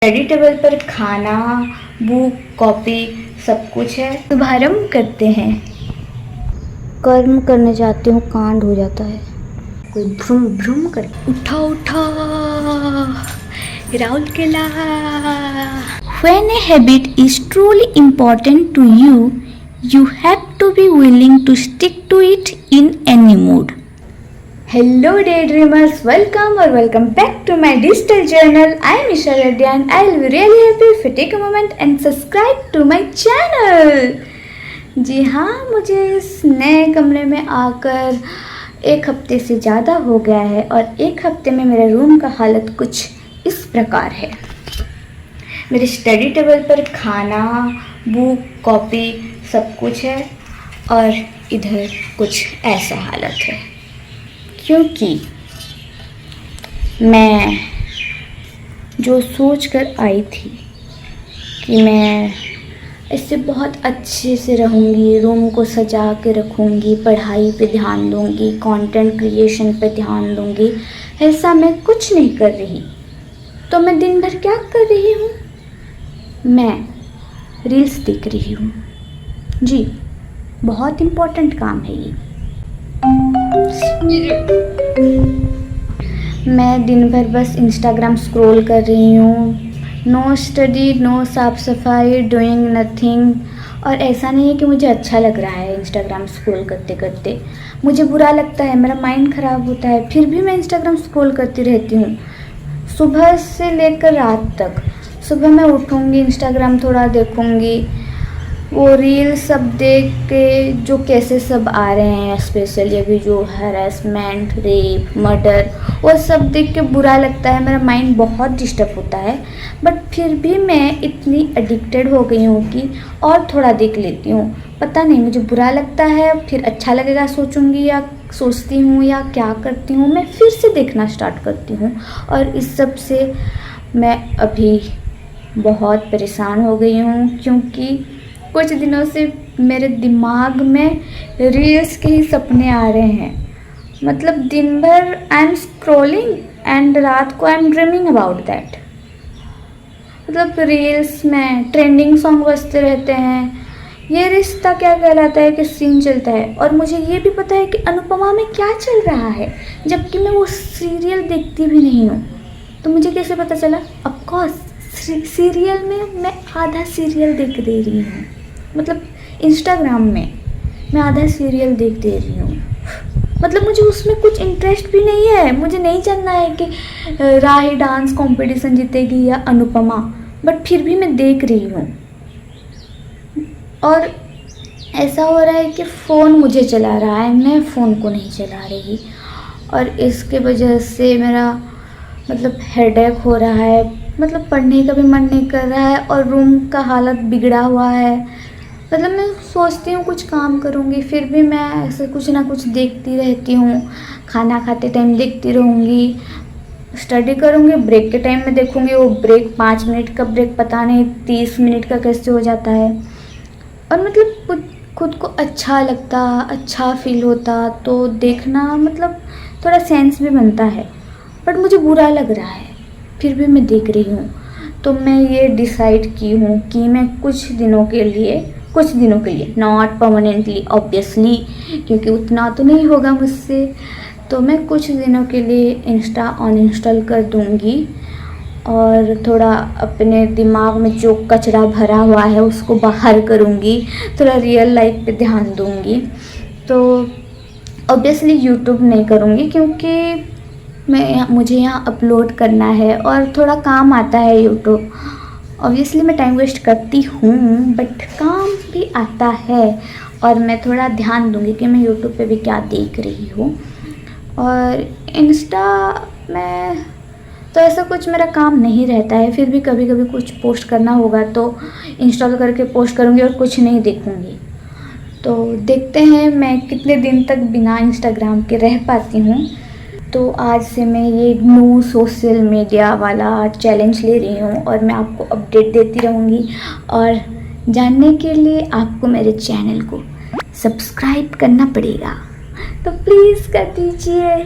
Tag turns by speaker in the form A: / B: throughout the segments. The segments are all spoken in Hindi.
A: स्टडी टेबल पर खाना, बुक, कॉपी सब कुछ है। शुभारंभ करते हैं। कर्म करने जाती हूँ, कांड हो जाता है। कोई भ्रूम भ्रूम कर उठा उठा राहुल केला। When a habit is truly important to you, you have to be willing to stick to it in any mood. Hello daydreamers, welcome back to my digital journal. I am Isha Reddy and I will be really happy if you take a moment and subscribe to my channel. जी हाँ, मुझे इस नए कमरे में आकर 1 हफ्ते से ज़्यादा हो गया है और 1 हफ्ते में मेरे रूम का हालत कुछ इस प्रकार है। मेरे स्टडी टेबल पर खाना, बुक, कॉपी सब कुछ है और इधर कुछ ऐसा हालत है, क्योंकि मैं जो सोच कर आई थी कि मैं इससे बहुत अच्छे से रहूँगी, रूम को सजा के रखूँगी, पढ़ाई पे ध्यान दूँगी, कंटेंट क्रिएशन पे ध्यान दूँगी, ऐसा मैं कुछ नहीं कर रही। तो मैं दिन भर क्या कर रही हूँ? मैं रील्स देख रही हूँ। जी, बहुत इम्पोर्टेंट काम है ये। मैं दिन भर बस इंस्टाग्राम स्क्रॉल कर रही हूँ। नो स्टडी, नो साफ़ सफाई, डूइंग नथिंग। और ऐसा नहीं है कि मुझे अच्छा लग रहा है इंस्टाग्राम स्क्रॉल करते करते, मुझे बुरा लगता है, मेरा माइंड ख़राब होता है, फिर भी मैं इंस्टाग्राम स्क्रॉल करती रहती हूँ सुबह से लेकर रात तक। सुबह मैं उठूँगी, इंस्टाग्राम थोड़ा देखूँगी, वो रील सब देख के जो कैसे सब आ रहे हैं, स्पेशली अभी जो हैरेसमेंट, रेप, मर्डर, वो सब देख के बुरा लगता है, मेरा माइंड बहुत डिस्टर्ब होता है। बट फिर भी मैं इतनी एडिक्टेड हो गई हूँ कि और थोड़ा देख लेती हूँ। पता नहीं, मुझे बुरा लगता है, फिर अच्छा लगेगा सोचूंगी या सोचती हूँ या क्या करती हूँ, मैं फिर से देखना स्टार्ट करती हूँ। और इस सब से मैं अभी बहुत परेशान हो गई हूँ, क्योंकि कुछ दिनों से मेरे दिमाग में रील्स के ही सपने आ रहे हैं। मतलब दिन भर आई एम स्क्रॉलिंग एंड रात को I am dreaming about that. मतलब रील्स में ट्रेंडिंग सॉन्ग बजते रहते हैं, ये रिश्ता क्या कहलाता है कि सीन चलता है। और मुझे ये भी पता है कि अनुपमा में क्या चल रहा है, जबकि मैं वो सीरियल देखती भी नहीं हूँ। तो मुझे कैसे पता चला? ऑफकोर्स सीरियल में मैं आधा सीरियल देख दे रही हूँ। मतलब इंस्टाग्राम में मैं आधा सीरियल देख दे रही हूँ। मतलब मुझे उसमें कुछ इंटरेस्ट भी नहीं है, मुझे नहीं जानना है कि राही डांस कंपटीशन जीतेगी या अनुपमा, बट फिर भी मैं देख रही हूँ। और ऐसा हो रहा है कि फ़ोन मुझे चला रहा है, मैं फ़ोन को नहीं चला रही। और इसके वजह से मेरा मतलब हेडेक हो रहा है, मतलब पढ़ने का भी मन नहीं कर रहा है और रूम का हालत बिगड़ा हुआ है। मतलब मैं सोचती हूँ कुछ काम करूँगी, फिर भी मैं ऐसे कुछ ना कुछ देखती रहती हूँ। खाना खाते टाइम देखती रहूँगी, स्टडी करूँगी, ब्रेक के टाइम में देखूँगी, वो ब्रेक 5 मिनट का ब्रेक पता नहीं 30 मिनट का कैसे हो जाता है। और मतलब खुद को अच्छा लगता, अच्छा फील होता तो देखना मतलब थोड़ा सेंस भी बनता है। बट मुझे बुरा लग रहा है, फिर भी मैं देख रही हूँ। तो मैं ये डिसाइड की हूँ कि मैं कुछ दिनों के लिए, नॉट परमानेंटली ऑब्वियसली, क्योंकि उतना तो नहीं होगा मुझसे, तो मैं कुछ दिनों के लिए इंस्टा अनइंस्टॉल कर दूँगी और थोड़ा अपने दिमाग में जो कचरा भरा हुआ है उसको बाहर करूँगी, थोड़ा रियल लाइफ पे ध्यान दूँगी। तो ऑब्वियसली यूट्यूब नहीं करूँगी, क्योंकि मुझे यहाँ अपलोड करना है और थोड़ा काम आता है यूट्यूब। ऑब्वियसली मैं टाइम वेस्ट करती हूँ, बट काम भी आता है और मैं थोड़ा ध्यान दूँगी कि मैं यूट्यूब पे भी क्या देख रही हूँ। और इंस्टा में तो ऐसा कुछ मेरा काम नहीं रहता है, फिर भी कभी कभी कुछ पोस्ट करना होगा तो इंस्टॉल करके पोस्ट करूँगी और कुछ नहीं देखूँगी। तो देखते हैं मैं कितने दिन तक बिना इंस्टाग्राम के रह पाती हूँ। तो आज से मैं ये नो सोशल मीडिया वाला चैलेंज ले रही हूँ और मैं आपको अपडेट देती रहूँगी। और जानने के लिए आपको मेरे चैनल को सब्सक्राइब करना पड़ेगा, तो प्लीज़ कर दीजिए।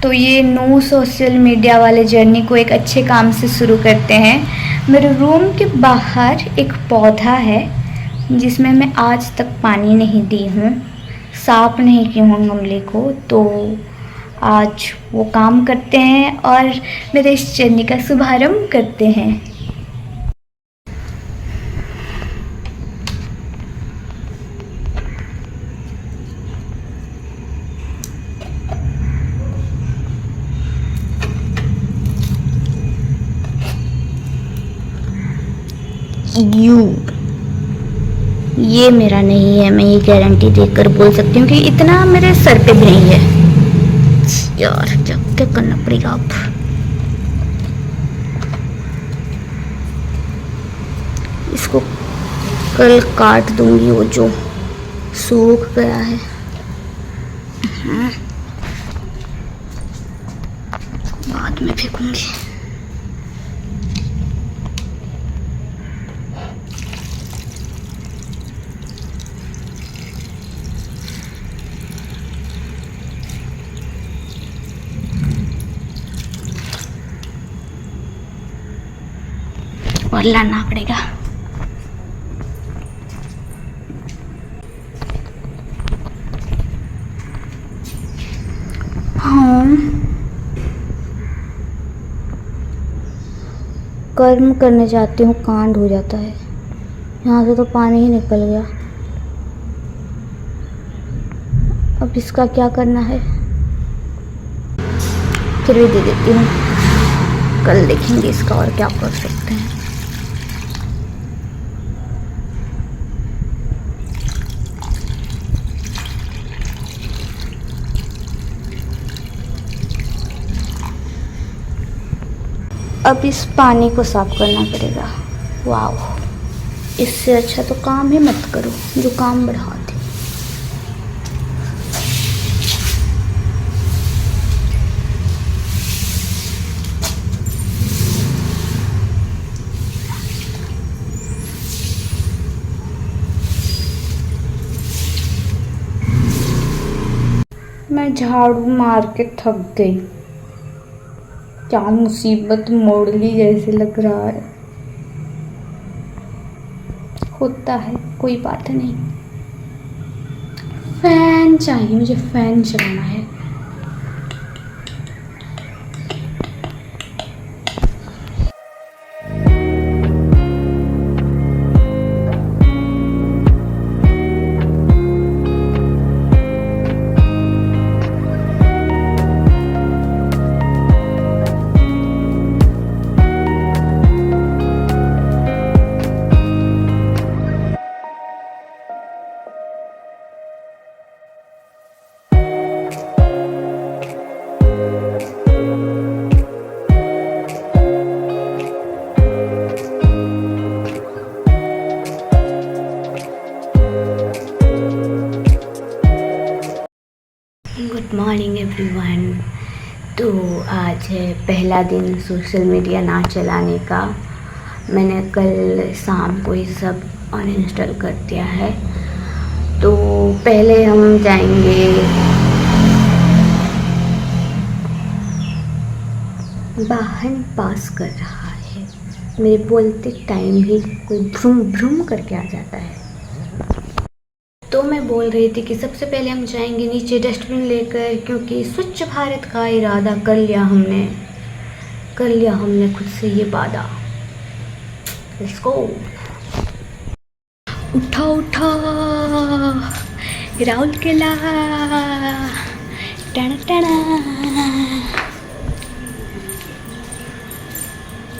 A: तो ये नो सोशल मीडिया वाले जर्नी को एक अच्छे काम से शुरू करते हैं। मेरे रूम के बाहर एक पौधा है जिसमें मैं आज तक पानी नहीं दी हूँ, साफ नहीं की हूँ गमले को। तो आज वो काम करते हैं और मेरे इस जर्नी का शुभारंभ करते हैं। ये मेरा नहीं है, मैं ये गारंटी देकर बोल सकती हूँ कि इतना मेरे सर पे भी नहीं है। यार क्या करना पड़ेगा अब। इसको कल काट दूंगी, वो जो सूख गया है। बाद में फेंकूंगी। और लाना पड़ेगा। हाँ, कर्म करने जाती हूँ, कांड हो जाता है। यहाँ से तो पानी ही निकल गया। अब इसका क्या करना है, फिर भी दे देती हूँ। कल देखेंगे इसका और क्या कर सकते हैं। अब इस पानी को साफ करना पड़ेगा। वाह, इससे अच्छा तो काम ही मत करो जो काम बढ़ा दे। मैं झाड़ू मार के थक गई। क्या मुसीबत मोड़ ली जैसे लग रहा है। होता है, कोई बात नहीं। फैन चाहिए मुझे, फैन चलाना है। Good morning everyone. तो आज है पहला दिन सोशल मीडिया ना चलाने का। मैंने कल शाम को ये सब अनइंस्टॉल कर दिया है। तो पहले हम जाएंगे, वाहन पास कर रहा है। मेरे बोलते टाइम ही कोई भ्रूम भ्रूम करके आ जाता है। तो मैं बोल रही थी कि सबसे पहले हम जाएंगे नीचे डस्टबिन लेकर, क्योंकि स्वच्छ भारत का इरादा कर लिया हमने खुद से ये वादा। Let's go. उठा राहुल केला टना टना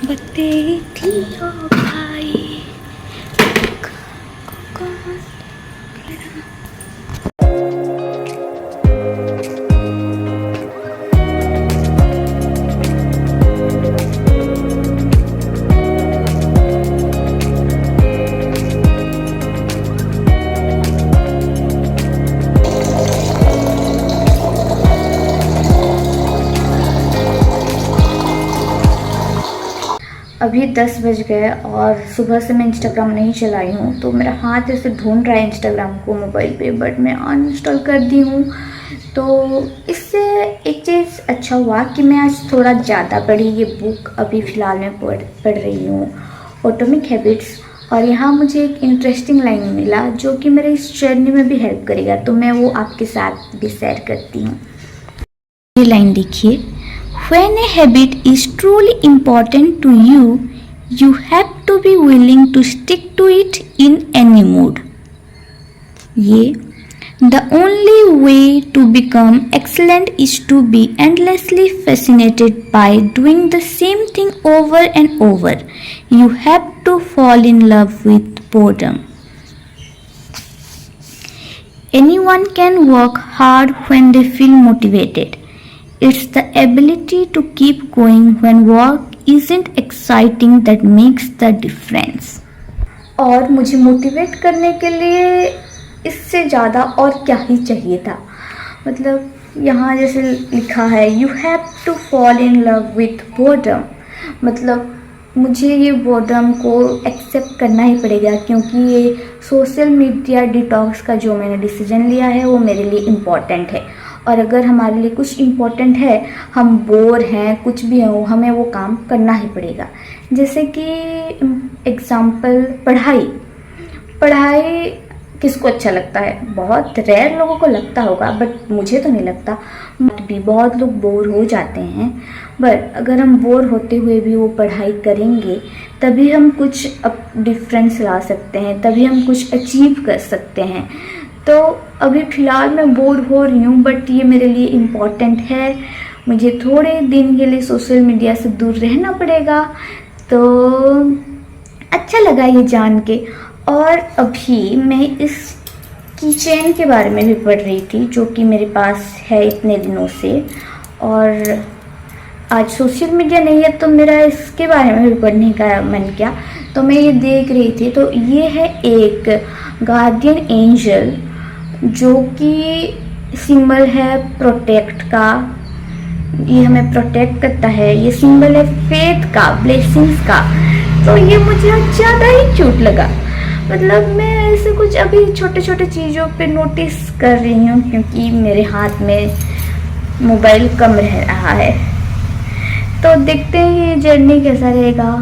A: बत्ती थी ओ भाई। अभी 10 बज गए और सुबह से मैं इंस्टाग्राम नहीं चलाई हूँ, तो मेरा हाथ ऐसे ढूंढ रहा है इंस्टाग्राम को मोबाइल पे, बट मैं अनइंस्टॉल कर दी हूँ। तो इससे एक चीज़ अच्छा हुआ कि मैं आज थोड़ा ज़्यादा पढ़ी। ये बुक अभी फ़िलहाल मैं पढ़ रही हूँ, एटॉमिक हैबिट्स, और यहाँ मुझे एक इंटरेस्टिंग लाइन मिला जो कि मेरे इस जर्नी में भी हेल्प करेगा, तो मैं वो आपके साथ भी शेयर करती हूँ। ये लाइन देखिए, When a habit is truly important to you, you have to be willing to stick to it in any mood. ये The only way to become excellent is to be endlessly fascinated by doing the same thing over and over. You have to fall in love with boredom. Anyone can work hard when they feel motivated. It's the ability to keep going when work isn't exciting that makes the difference. और मुझे मोटिवेट करने के लिए इससे ज़्यादा और क्या ही चाहिए था। मतलब यहाँ जैसे लिखा है, you have to fall in love with boredom, मतलब मुझे ये बोर्डम को एक्सेप्ट करना ही पड़ेगा, क्योंकि ये सोशल मीडिया डिटॉक्स का जो मैंने डिसीजन लिया है वो मेरे लिए इम्पॉर्टेंट है। और अगर हमारे लिए कुछ इम्पोर्टेंट है, हम बोर हैं, कुछ भी हो, हमें वो काम करना ही पड़ेगा। जैसे कि एग्ज़ाम्पल, पढ़ाई किसको अच्छा लगता है? बहुत रेयर लोगों को लगता होगा, बट मुझे तो नहीं लगता। भी बहुत लोग बोर हो जाते हैं, बट अगर हम बोर होते हुए भी वो पढ़ाई करेंगे तभी हम कुछ डिफरेंस ला सकते हैं, तभी हम कुछ अचीव कर सकते हैं। तो अभी फ़िलहाल मैं बोर हो रही हूँ, बट ये मेरे लिए इम्पॉर्टेंट है। मुझे थोड़े दिन के लिए सोशल मीडिया से दूर रहना पड़ेगा। तो अच्छा लगा ये जान के। और अभी मैं इस कीचेन के बारे में भी पढ़ रही थी, जो कि मेरे पास है इतने दिनों से, और आज सोशल मीडिया नहीं है तो मेरा इसके बारे में भी पढ़ने का मन किया। तो मैं ये देख रही थी, तो ये है एक गार्डियन एंजल, जो कि सिंबल है प्रोटेक्ट का। ये हमें प्रोटेक्ट करता है। ये सिंबल है फेथ का, ब्लेसिंग्स का। तो ये मुझे ज़्यादा ही क्यूट लगा। मतलब मैं ऐसे कुछ अभी छोटे छोटे चीज़ों पे नोटिस कर रही हूँ, क्योंकि मेरे हाथ में मोबाइल कम रह रहा है। तो देखते हैं ये जर्नी कैसा रहेगा।